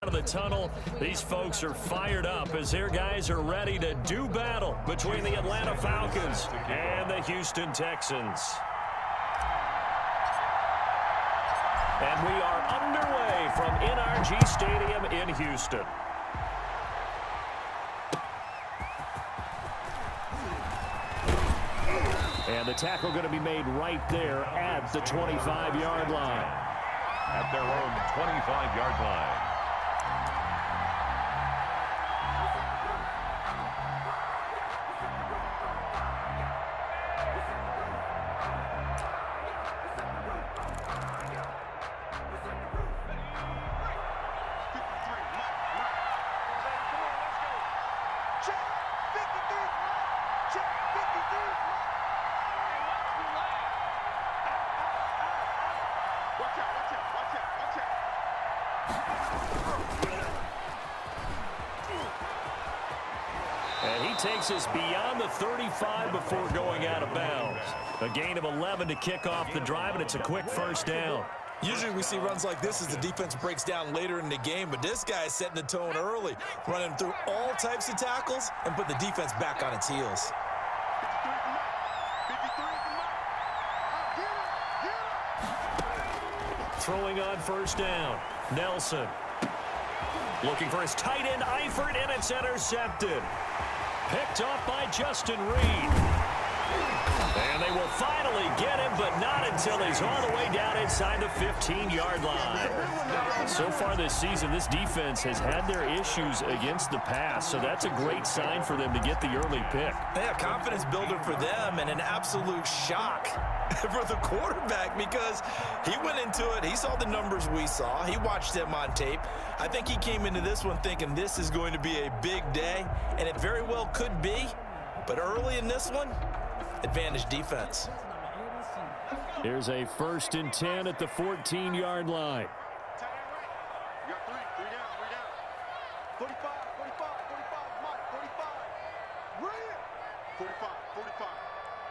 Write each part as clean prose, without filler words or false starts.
out of the tunnel. These folks are fired up as their guys are ready to do battle between the Atlanta Falcons and the Houston Texans. And we are underway from NRG Stadium in Houston. And the tackle going to be made right there at the 25-yard line. At their own 25-yard line. And he takes us beyond the 35 before going out of bounds. A gain of 11 to kick off the drive, and it's a quick first down. Usually we see runs like this as the defense breaks down later in the game, but this guy is setting the tone early, running through all types of tackles and put the defense back on its heels. Throwing on first down, Nelson. Looking for his tight end, Eifert, and it's intercepted. Picked off by Justin Reed. And they will finally get him, but not until he's all the way down inside the 15-yard line. So far this season, this defense has had their issues against the pass, so that's a great sign for them to get the early pick. Yeah, confidence builder for them and an absolute shock for the quarterback because he went into it. He saw the numbers we saw. He watched them on tape. I think he came into this one thinking this is going to be a big day, and it very well could be. But early in this one, advantage defense. Here's a 1st and 10 at the 14-yard line. You got three down. 45, Mike, 45. Red. 45.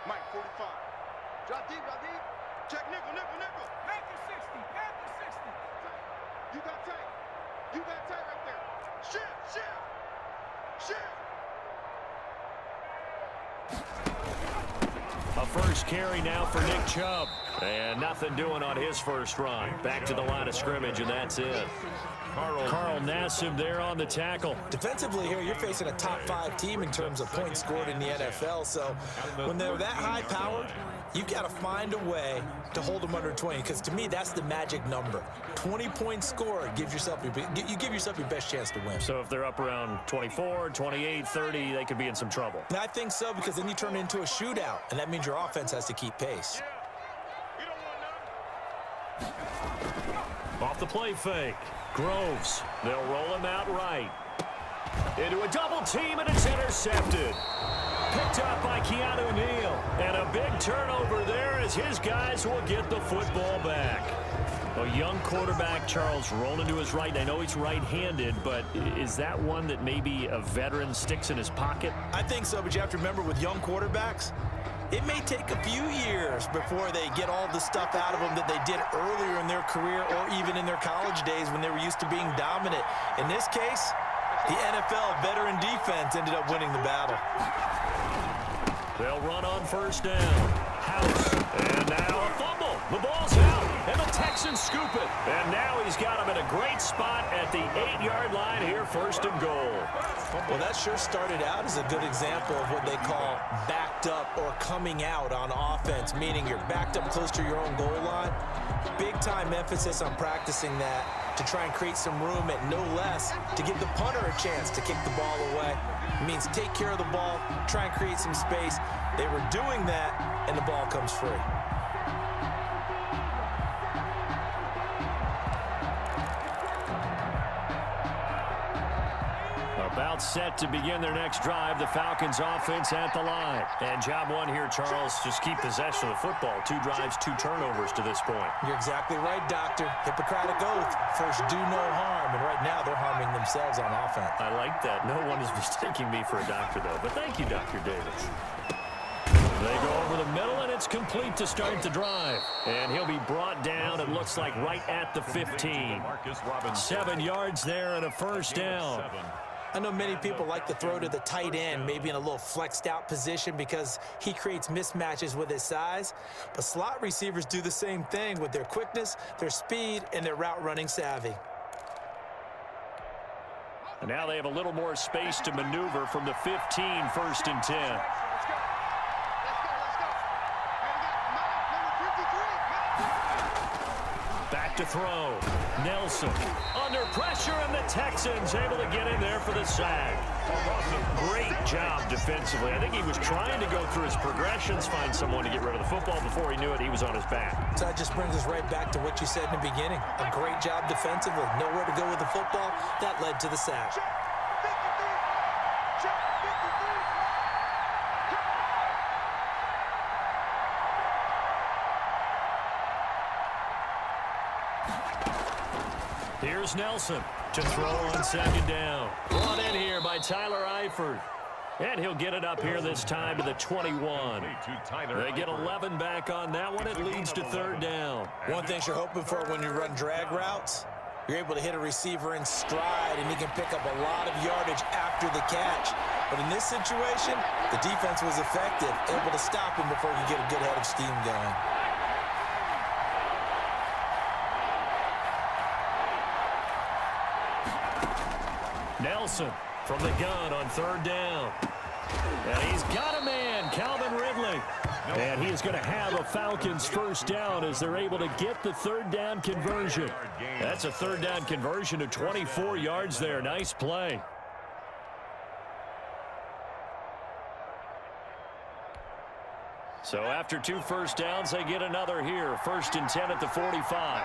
Mike, 45. Drop deep. Check nickel. Panther 60. You got tight right there. Shift. A first carry now for Nick Chubb. And nothing doing on his first run. Back to the line of scrimmage, and that's it. Carl Nassib there on the tackle. Defensively here, you're facing a top 5 team in terms of points scored in the NFL. So when they're that high-powered, you've got to find a way to hold them under 20, because to me, that's the magic number. 20 points scored gives yourself you give yourself your best chance to win. So if they're up around 24, 28, 30, they could be in some trouble. And I think so, because then you turn it into a shootout, and that means your offense has to keep pace. Off the play fake. Groves. They'll roll him out right. Into a double team, and it's intercepted. Picked up by Keanu Neal. And a big turnover there as his guys will get the football back. A young quarterback, Charles, rolling to his right. I know he's right-handed, but is that one that maybe a veteran sticks in his pocket? I think so, but you have to remember with young quarterbacks, it may take a few years before they get all the stuff out of them that they did earlier in their career or even in their college days when they were used to being dominant. In this case, the NFL veteran defense ended up winning the battle. They'll run on first down. House. And now a fumble. The ball's out. And the Texans scoop it. And now he's got him in a great spot at the 8-yard line here, 1st and goal. Well, that sure started out as a good example of what they call backed up or coming out on offense, meaning you're backed up close to your own goal line. Big-time emphasis on practicing that to try and create some room at no less to give the punter a chance to kick the ball away. It means take care of the ball, try and create some space. They were doing that, and the ball comes free. About set to begin their next drive, the Falcons offense at the line. And job one here, Charles, just keep possession of the football. 2 drives, 2 turnovers to this point. You're exactly right, Doctor. Hippocratic oath, first do no harm. And right now they're harming themselves on offense. I like that. No one is mistaking me for a doctor, though. But thank you, Dr. Davis. They go over the middle, and it's complete to start the drive. And he'll be brought down, it looks like, right at the 15. 7 yards there and a first down. I know many people like to throw to the tight end, maybe in a little flexed out position because he creates mismatches with his size. But slot receivers do the same thing with their quickness, their speed, and their route running savvy. And now they have a little more space to maneuver from the 15, first and 10. Back to throw. Nelson under pressure, and the Texans able to get in there for the sack. Great job defensively. I think he was trying to go through his progressions, find someone to get rid of the football. Before he knew it, he was on his back. So that just brings us right back to what you said in the beginning. A great job defensively. Nowhere to go with the football. That led to the sack. Here's Nelson to throw on second down. Brought in here by Tyler Eifert. And he'll get it up here this time to the 21. They get 11 back on that one. It leads to third down. One thing you're hoping for when you run drag routes, you're able to hit a receiver in stride, and he can pick up a lot of yardage after the catch. But in this situation, the defense was effective, able to stop him before he could get a good head of steam going. Nelson from the gun on third down. And he's got a man, Calvin Ridley. And he is going to have a Falcons first down as they're able to get the third down conversion. That's a third down conversion of 24 yards there. Nice play. So after 2 first downs, they get another here. First and 10 at the 45.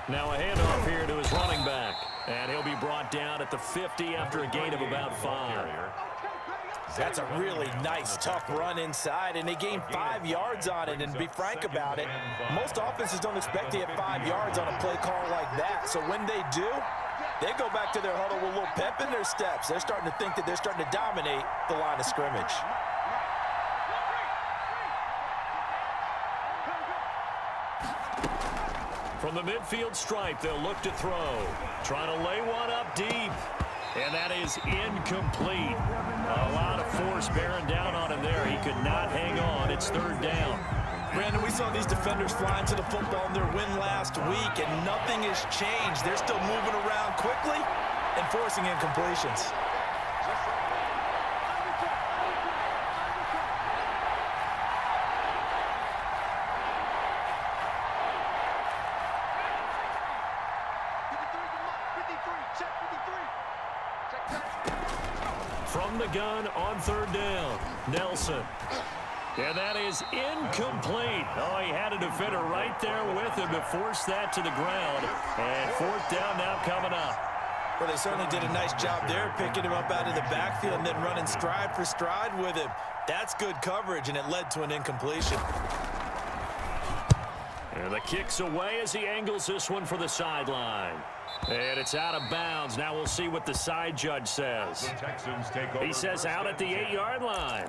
Now a handoff here to his running back. And he'll be brought down at the 50 after a gain of about 5. That's a really nice, tough run inside, and they gained 5 yards on it. And to be frank about it, most offenses don't expect to get 5 yards on a play call like that. So when they do, they go back to their huddle with a little pep in their steps. They're starting to think that they're starting to dominate the line of scrimmage. From the midfield stripe, they'll look to throw. Trying to lay one up deep. And that is incomplete. A lot of force bearing down on him there. He could not hang on. It's third down. Brandon, we saw these defenders flying to the football in their win last week, and nothing has changed. They're still moving around quickly and forcing incompletions. From the gun on third down, Nelson. And that is incomplete. Oh, he had a defender right there with him to force that to the ground. And fourth down now coming up. Well, they certainly did a nice job there, picking him up out of the backfield and then running stride for stride with him. That's good coverage, and it led to an incompletion. And the kick's away as he angles this one for the sideline. And it's out of bounds. Now we'll see what the side judge says. He says out at the 8-yard line.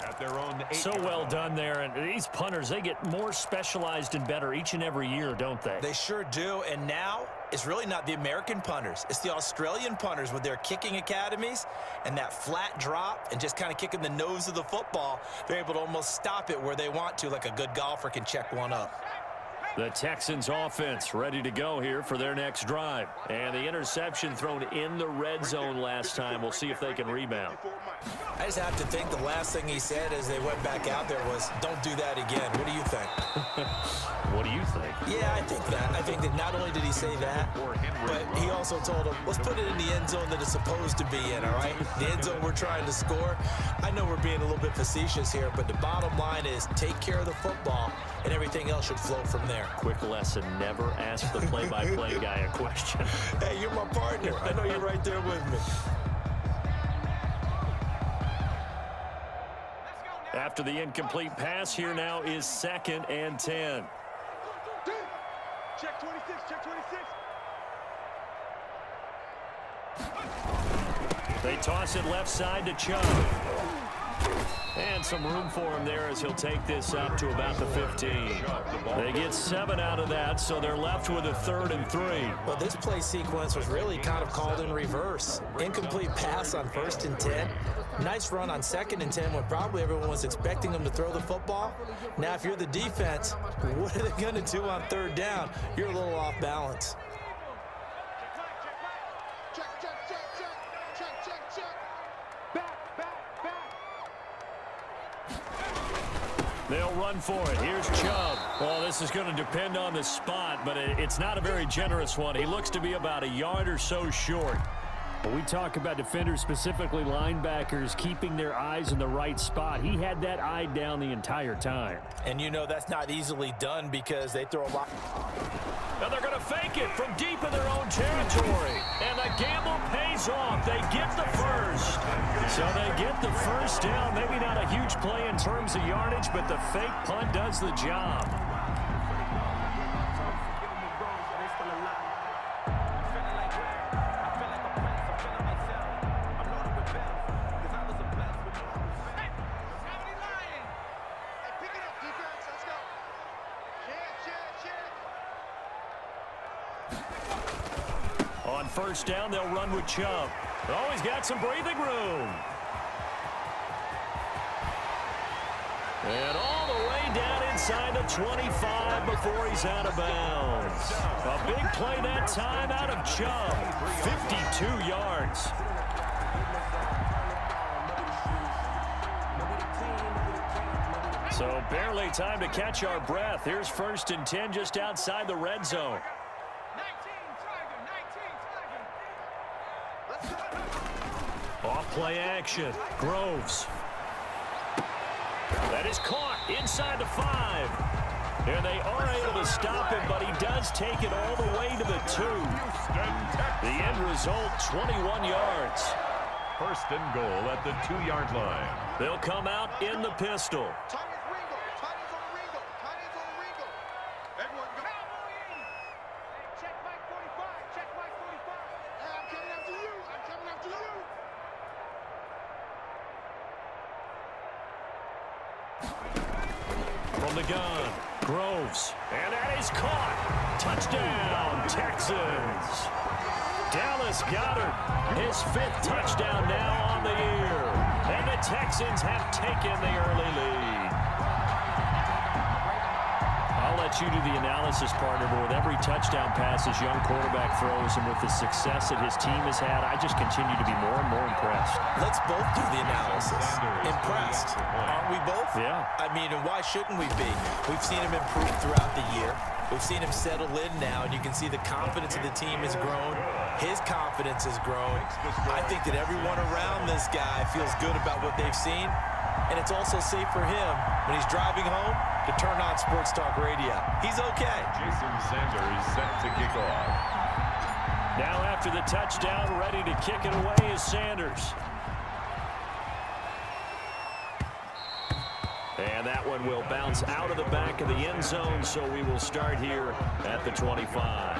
So well done there. And these punters, they get more specialized and better each and every year, don't they? They sure do. And now it's really not the American punters. It's the Australian punters with their kicking academies and that flat drop and just kind of kicking the nose of the football. They're able to almost stop it where they want to, like a good golfer can check one up. The Texans offense ready to go here for their next drive. And the interception thrown in the red zone last time. We'll see if they can rebound. I just have to think the last thing he said as they went back out there was, don't do that again. What do you think? What do you think? Yeah, I think that. I think that not only did he say that, but he also told him, let's put it in the end zone that it's supposed to be in, all right? The end zone we're trying to score. I know we're being a little bit facetious here, but the bottom line is take care of the football, and everything else should flow from there. Quick lesson, never ask the play-by-play guy a question. Hey, you're my partner. I know you're right there with me. After the incomplete pass, here now is 2nd and 10. Check 26, check 26. They toss it left side to Chubb. And some room for him there as he'll take this up to about the 15. They get 7 out of that, so they're left with a 3rd and 3. Well, this play sequence was really kind of called in reverse. Incomplete pass on 1st and 10. Nice run on 2nd and 10 when probably everyone was expecting them to throw the football. Now, if you're the defense, what are they going to do on 3rd down? You're a little off balance. They'll run for it. Here's Chubb. Well, this is going to depend on the spot, but it's not a very generous one. He looks to be about a yard or so short. When we talk about defenders, specifically linebackers, keeping their eyes in the right spot. He had that eye down the entire time. And you know that's not easily done because they throw a lot. Now they're going to fake it from deep in their own territory. And the gamble pays off. They get the first. So they get the first down. Maybe not a huge play in terms of yardage, but the fake punt does the job. On 1st down, they'll run with Chubb. Oh, he's got some breathing room. And all the way down inside the 25 before he's out of bounds. A big play that time out of Chubb. 52 yards. So barely time to catch our breath. Here's 1st and 10 just outside the red zone. Off play action. Groves. That is caught inside the 5. And they are able to stop him, but he does take it all the way to the 2. The end result, 21 yards. 1st and goal at the 2-yard line. They'll come out in the pistol. From the gun, Groves. And that is caught. Touchdown, Texans. Dallas Goedert, his 5th touchdown now on the year. And the Texans have taken the early lead. I'll let you do the analysis, partner, but with every touchdown pass his young quarterback throws and with the success that his team has had, I just continue to be more and more impressed. Let's both do the analysis. Impressed. Aren't we both? Yeah. I mean, and why shouldn't we be? We've seen him improve throughout the year. We've seen him settle in now, and you can see the confidence of the team has grown. His confidence has grown. I think that everyone around this guy feels good about what they've seen, and it's also safe for him when he's driving home to turn on Sports Talk Radio. He's okay. Jason Sanders set to kick off. Now after the touchdown, ready to kick it away is Sanders. And that one will bounce out of the back of the end zone, so we will start here at the 25.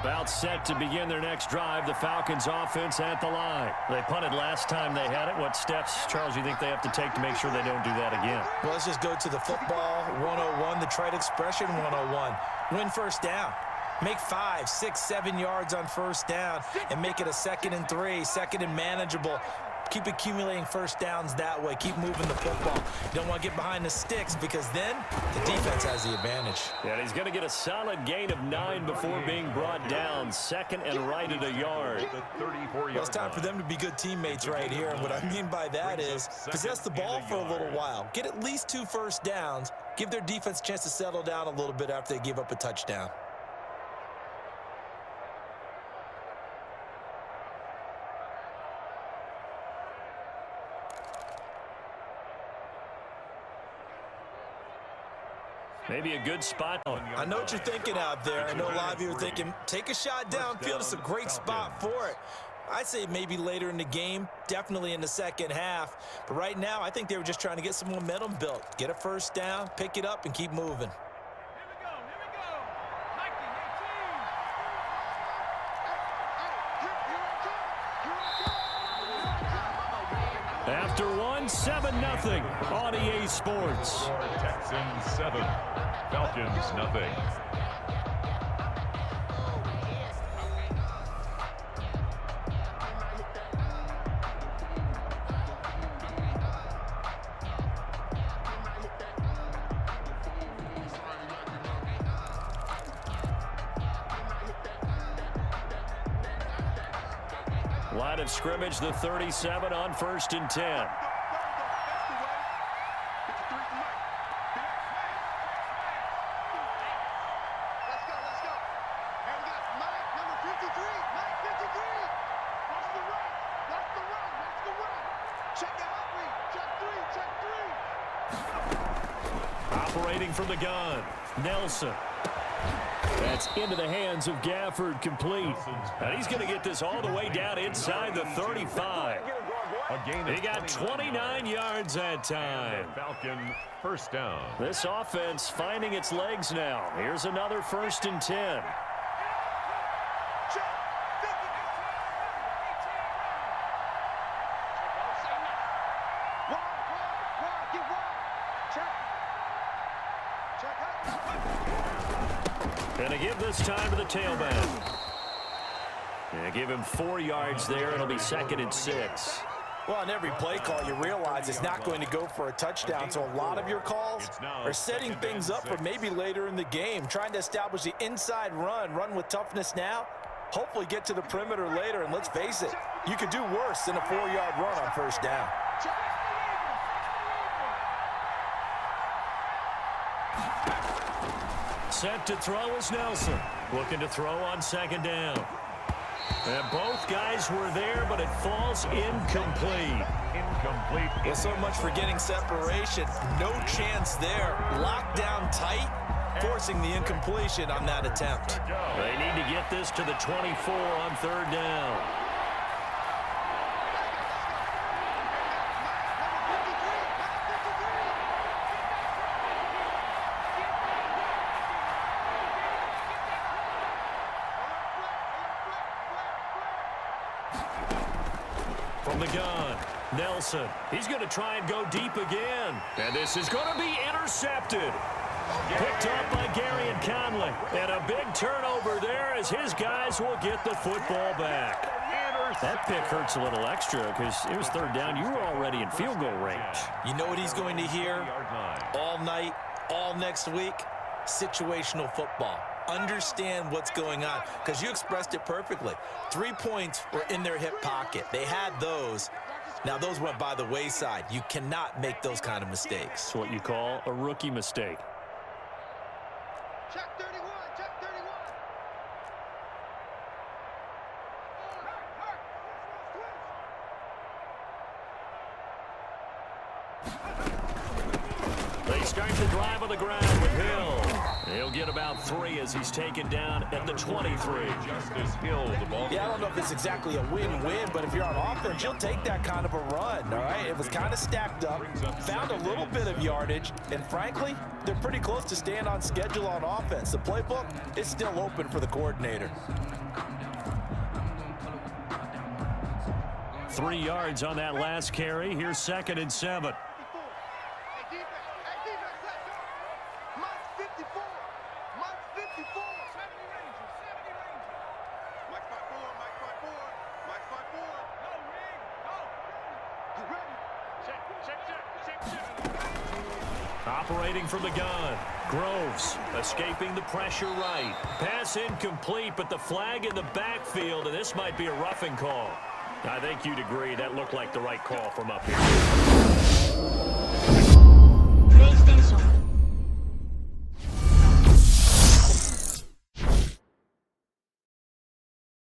About set to begin their next drive. The Falcons offense at the line. They punted last time they had it. What steps, Charles, you think they have to take to make sure they don't do that again? Well, let's just go to the football 101, the trite expression 101. Win 1st down. Make 5, 6, 7 yards on 1st down and make it a 2nd and 3, 2nd and manageable. Keep accumulating 1st downs that way. Keep moving the football. You don't want to get behind the sticks because then the defense has the advantage. Yeah, and he's going to get a solid gain of 9 before being brought down. 2nd and right at a yard. Well, it's time for them to be good teammates right here. And what I mean by that is possess the ball for a little while. Get at least 2 first downs. Give their defense a chance to settle down a little bit after they give up a touchdown. Maybe a good spot. I know what you're thinking out there. I know a lot of you are thinking, take a shot downfield. It's a great spot for it. I'd say maybe later in the game, definitely in the second half. But right now, I think they were just trying to get some momentum built. Get a first down, pick it up, and keep moving. After one, 7-0 on EA Sports. Texans 7, Falcons nothing. Line of scrimmage, the 37 on 1st and 10. Operating from the gun, Nelson. That's into the hands of Gafford, complete. And he's going to get this all the way down inside the 35. He got 29 yards that time. Falcon first down. This offense finding its legs now. Here's another 1st and 10. Gonna give this time to the tailback. Yeah, give him 4 yards there. It'll be 2nd and 6. Well, on every play call, you realize it's not going to go for a touchdown. So a lot of your calls are setting things up for maybe later in the game, trying to establish the inside run with toughness now, hopefully get to the perimeter later. And let's face it, you could do worse than a 4-yard run on 1st down. Set to throw is Nelson. Looking to throw on 2nd down. And both guys were there, but it falls incomplete. Incomplete. Well, so much for getting separation. No chance there. Locked down tight, forcing the incompletion on that attempt. They need to get this to the 24 on 3rd down. From the gun, Nelson. He's going to try and go deep again. And this is going to be intercepted. Picked up by Gary and Conley. And a big turnover there as his guys will get the football back. That pick hurts a little extra because it was 3rd down. You were already in field goal range. You know what he's going to hear all night, all next week? Situational football. Understand what's going on, because you expressed it perfectly. 3 points were in their hip pocket. They had those. Now, those went by the wayside. You cannot make those kind of mistakes. It's what you call a rookie mistake. Check 31, check 31. They start the drive on the ground with Hill. He'll get about 3 as he's taken down at the 23. Justice Hill, the ball. Yeah, I don't know if it's exactly a win-win, but if you're on offense, you'll take that kind of a run, all right? It was kind of stacked up, found a little bit of yardage, and frankly, they're pretty close to staying on schedule on offense. The playbook is still open for the coordinator. 3 yards on that last carry. Here's 2nd and 7. Operating from the gun. Groves escaping the pressure right. Pass incomplete, but the flag in the backfield, and this might be a roughing call. I think you'd agree that looked like the right call from up here.